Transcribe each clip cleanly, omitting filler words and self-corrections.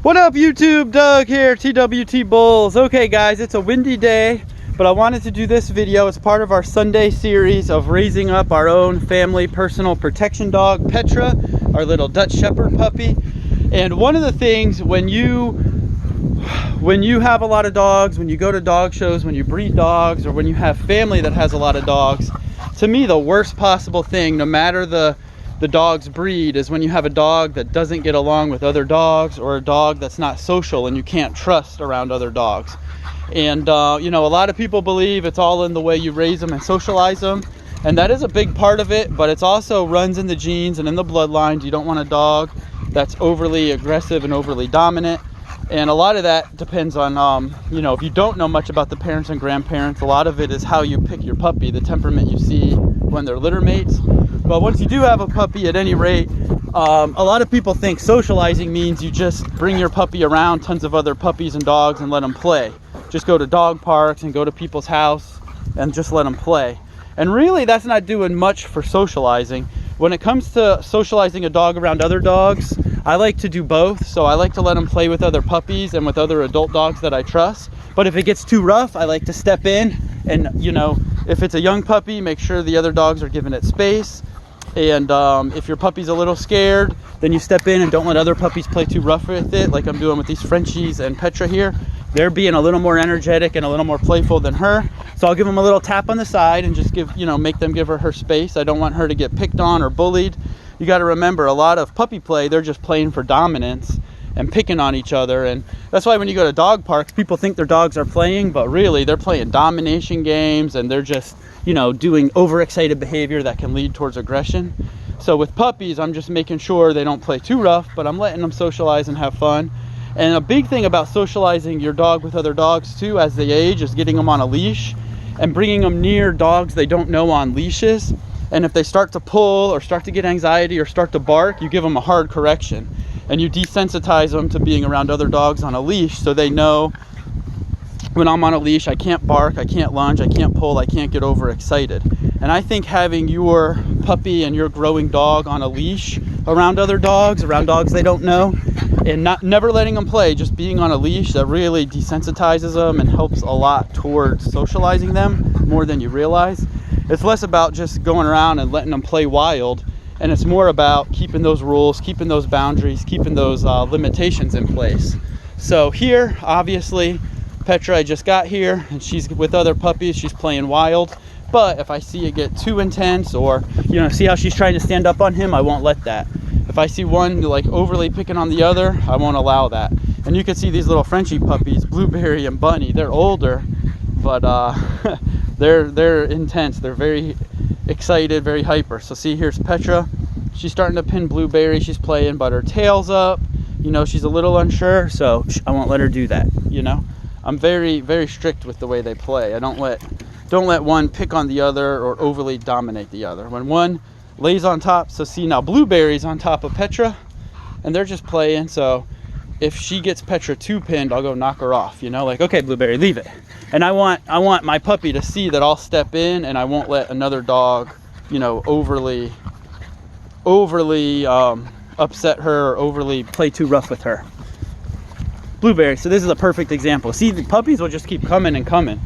What up YouTube? Doug here, TWT Bulls. Okay guys, it's a windy day, but I wanted to do this video as part of our Sunday series of raising up our own family personal protection dog, Petra, our little Dutch Shepherd puppy. And one of the things when you have a lot of dogs, when you go to dog shows, when you breed dogs, or when you have family that has a lot of dogs, to me the worst possible thing, no matter the dog's breed, is when you have a dog that doesn't get along with other dogs, or a dog that's not social and you can't trust around other dogs. And you know, a lot of people believe it's all in the way you raise them and socialize them, and that is a big part of it, but it's also runs in the genes and in the bloodlines. You don't want a dog that's overly aggressive and overly dominant. And a lot of that depends on, you know, if you don't know much about the parents and grandparents, a lot of it is how you pick your puppy, the temperament you see when they're litter mates. But once you do have a puppy, at any rate, a lot of people think socializing means you just bring your puppy around tons of other puppies and dogs and let them play. Just go to dog parks and go to people's house and just let them play. And really, that's not doing much for socializing. When it comes to socializing a dog around other dogs, I like to do both. So I like to let them play with other puppies and with other adult dogs that I trust. But if it gets too rough, I like to step in and, you know, if it's a young puppy, make sure the other dogs are giving it space. And if your puppy's a little scared, then you step in and don't let other puppies play too rough with it, like I'm doing with these Frenchies and Petra here. They're being a little more energetic and a little more playful than her. So I'll give them a little tap on the side and just give, you know, make them give her space. I don't want her to get picked on or bullied. You got to remember, a lot of puppy play, they're just playing for dominance and picking on each other. And that's why when you go to dog parks, people think their dogs are playing, but really they're playing domination games, and they're just, you know, doing overexcited behavior that can lead towards aggression. So with puppies, I'm just making sure they don't play too rough, but I'm letting them socialize and have fun. And a big thing about socializing your dog with other dogs too, as they age, is getting them on a leash and bringing them near dogs they don't know on leashes. And if they start to pull or start to get anxiety or start to bark, you give them a hard correction. And you desensitize them to being around other dogs on a leash, so they know when I'm on a leash, I can't bark, I can't lunge, I can't pull, I can't get overexcited. And I think having your puppy and your growing dog on a leash around other dogs, around dogs they don't know, and never letting them play, just being on a leash, that really desensitizes them and helps a lot towards socializing them more than you realize. It's less about just going around and letting them play wild, and it's more about keeping those rules, keeping those boundaries, keeping those limitations in place. So here, obviously, Petra, I just got here and she's with other puppies, she's playing wild. But if I see it get too intense, or, you know, see how she's trying to stand up on him, I won't let that. If I see one like overly picking on the other, I won't allow that. And you can see these little Frenchie puppies, Blueberry and Bunny, they're older, but they're intense. They're very excited, very hyper. So see, here's Petra. She's starting to pin Blueberry, she's playing, but her tail's up. You know, she's a little unsure, so I won't let her do that, you know. I'm very, very strict with the way they play. I don't let one pick on the other or overly dominate the other. When one lays on top, so see now Blueberry's on top of Petra and they're just playing. So if she gets Petra too pinned, I'll go knock her off, you know, like, okay, Blueberry, leave it. And I want my puppy to see that I'll step in and I won't let another dog, you know, overly upset her or overly play too rough with her. Blueberry, so this is a perfect example. See, the puppies will just keep coming and coming,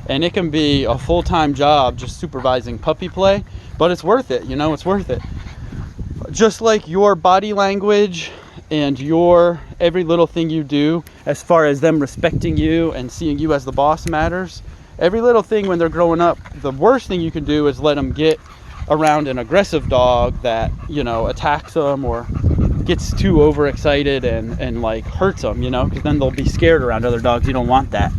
and it can be a full-time job just supervising puppy play, but it's worth it, you know, it's worth it. Just like your body language and your every little thing you do, as far as them respecting you and seeing you as the boss matters, every little thing when they're growing up, the worst thing you can do is let them get around an aggressive dog that, you know, attacks them or gets too overexcited and like hurts them, you know, because then they'll be scared around other dogs. You don't want that.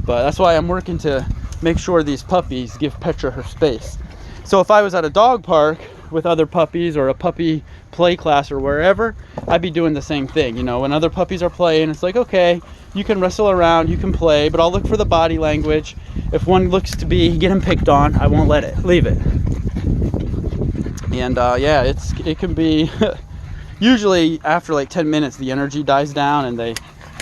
But that's why I'm working to make sure these puppies give Petra her space. So if I was at a dog park with other puppies or a puppy play class or wherever, I'd be doing the same thing. You know, when other puppies are playing, it's like, okay, you can wrestle around, you can play, but I'll look for the body language. If one looks to be getting picked on, I won't let it, leave it. And yeah, it can be usually after like 10 minutes the energy dies down and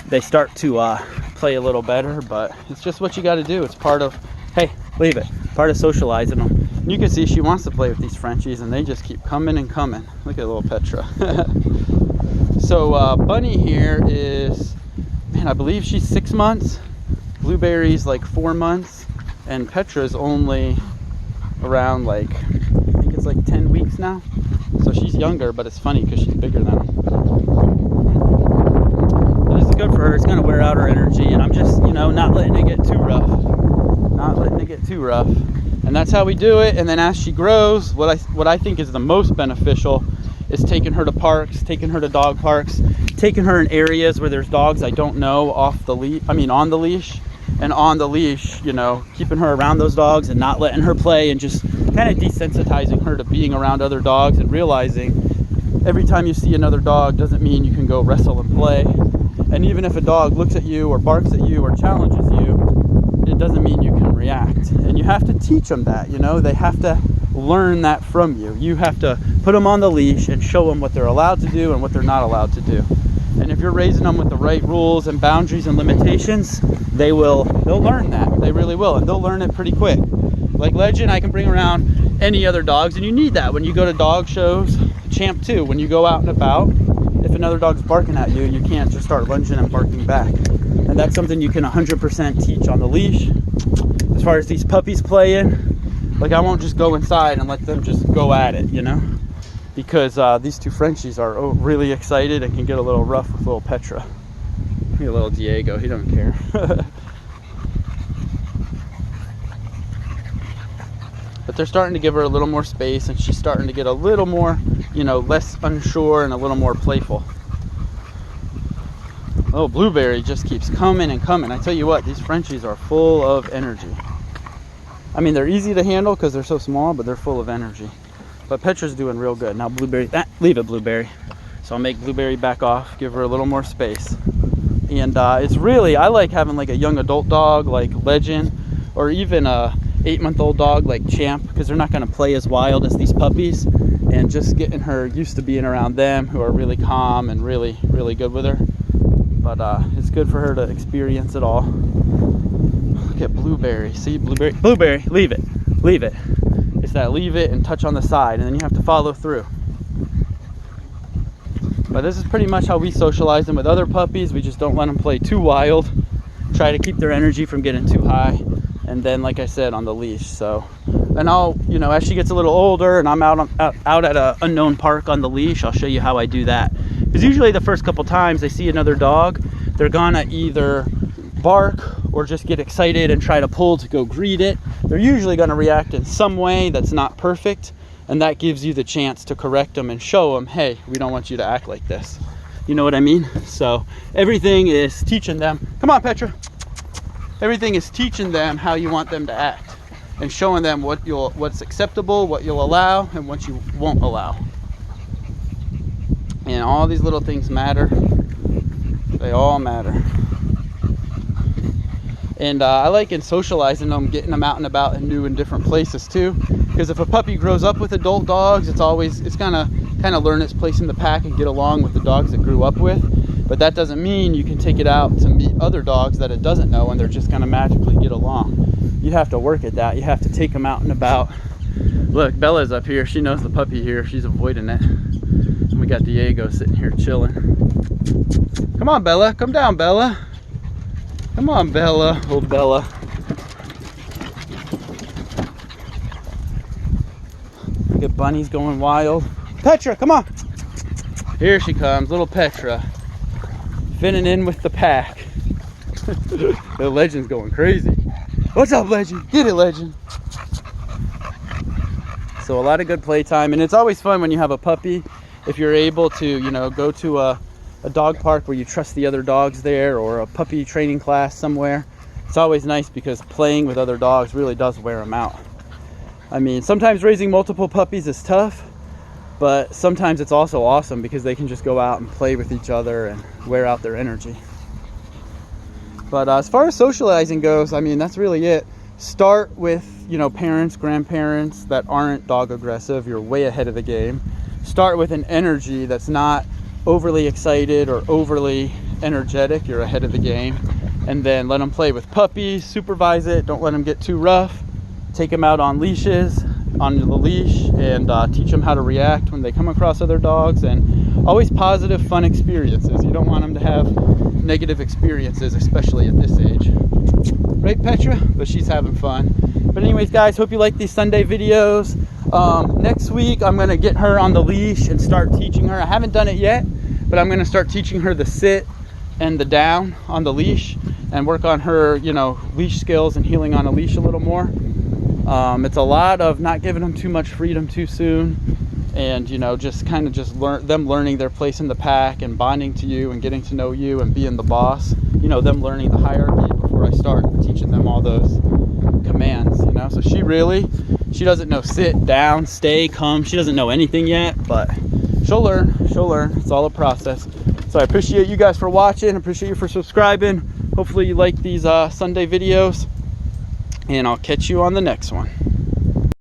they start to play a little better, but it's just what you got to do. It's part of, hey, leave it, part of socializing them. You can see she wants to play with these Frenchies and they just keep coming and coming. Look at little Petra. So Bunny here is, man, I believe she's 6 months. Blueberry's like 4 months, and Petra's only around like, I think it's like 10 weeks now. So she's younger, but it's funny because she's bigger than them. But this is good for her. It's gonna wear out her energy, and I'm just, you know, not letting it get too rough. Not letting it get too rough. And that's how we do it. And then as she grows, what I think is the most beneficial is taking her to parks, taking her to dog parks, taking her in areas where there's dogs I don't know off the leash, I mean on the leash, and on the leash, you know, keeping her around those dogs and not letting her play, and just kind of desensitizing her to being around other dogs, and realizing every time you see another dog doesn't mean you can go wrestle and play. And even if a dog looks at you or barks at you or challenges you, it doesn't mean you can react. And you have to teach them that, you know, they have to learn that from you. You have to put them on the leash and show them what they're allowed to do and what they're not allowed to do. And if you're raising them with the right rules and boundaries and limitations, they'll learn that. They really will, and they'll learn it pretty quick. Like Legend, I can bring around any other dogs, and you need that when you go to dog shows. Champ too, when you go out and about, if another dog's barking at you, you can't just start lunging and barking back. And that's something you can 100% teach on the leash. As far as these puppies playing, like I won't just go inside and let them just go at it, you know, because these two Frenchies are really excited and can get a little rough with little Petra. Look at little Diego, he don't care. But they're starting to give her a little more space, and she's starting to get a little more, you know, less unsure and a little more playful. Oh, Blueberry just keeps coming and coming. I tell you what, these Frenchies are full of energy. I mean, they're easy to handle because they're so small, but they're full of energy. But Petra's doing real good. Now Blueberry, leave it, Blueberry. So I'll make Blueberry back off, give her a little more space. And it's really, I like having like a young adult dog like Legend, or even a 8-month-old dog like Champ, because they're not going to play as wild as these puppies. And just getting her used to being around them, who are really calm and really, really good with her. But it's good for her to experience it all. Look at Blueberry. See, Blueberry, leave it, leave it. It's that leave it and touch on the side, and then you have to follow through. But this is pretty much how we socialize them with other puppies. We just don't let them play too wild. Try to keep their energy from getting too high. And then, like I said, on the leash. So, and I'll, you know, as she gets a little older and I'm out at an unknown park on the leash, I'll show you how I do that. Because usually the first couple times they see another dog, they're gonna either bark or just get excited and try to pull to go greet it. They're usually gonna react in some way that's not perfect, and that gives you the chance to correct them and show them, hey, we don't want you to act like this. You know what I mean? So everything is teaching them, come on Petra. Everything is teaching them how you want them to act, and showing them what's acceptable, what you'll allow, and what you won't allow. And all these little things matter. They all matter. And I like in socializing them, getting them out and about in new and different places too. Because if a puppy grows up with adult dogs, it's gonna kind of learn its place in the pack and get along with the dogs it grew up with. But that doesn't mean you can take it out to meet other dogs that it doesn't know and they're just gonna magically get along. You have to work at that. You have to take them out and about. Look, Bella's up here. She knows the puppy here. She's avoiding it. And we got Diego sitting here chilling. Come on, Bella. Come down, Bella. Come on, Bella. Oh, Bella. Look at Bunny's going wild. Petra, come on. Here she comes, little Petra. Fitting in with the pack. The Legend's going crazy. What's up, Legend? Get it, Legend. So a lot of good playtime, and it's always fun when you have a puppy, if you're able to, you know, go to a dog park where you trust the other dogs there, or a puppy training class somewhere. It's always nice because playing with other dogs really does wear them out. I mean, sometimes raising multiple puppies is tough, but sometimes it's also awesome because they can just go out and play with each other and wear out their energy. But as far as socializing goes, I mean, that's really it. Start with, you know, parents, grandparents that aren't dog aggressive. You're way ahead of the game. Start with an energy that's not overly excited or overly energetic. You're ahead of the game. And then let them play with puppies, supervise it. Don't let them get too rough. Take them out on leashes, on the leash, and teach them how to react when they come across other dogs. And always positive, fun experiences. You don't want them to have negative experiences, especially at this age. Right, Petra? But she's having fun. But anyways, guys, hope you like these Sunday videos. Next week, I'm going to get her on the leash and start teaching her. I haven't done it yet, but I'm going to start teaching her the sit and the down on the leash and work on her, you know, leash skills and healing on a leash a little more. It's a lot of not giving them too much freedom too soon, and, you know, just kind of just them learning their place in the pack and bonding to you and getting to know you and being the boss. You know, them learning the hierarchy before I start teaching them all those commands, you know. So she doesn't know sit, down, stay, come. She doesn't know anything yet, but she'll learn. It's all a process. So I appreciate you guys for watching. Appreciate you for subscribing. Hopefully you like these Sunday videos, and I'll catch you on the next one.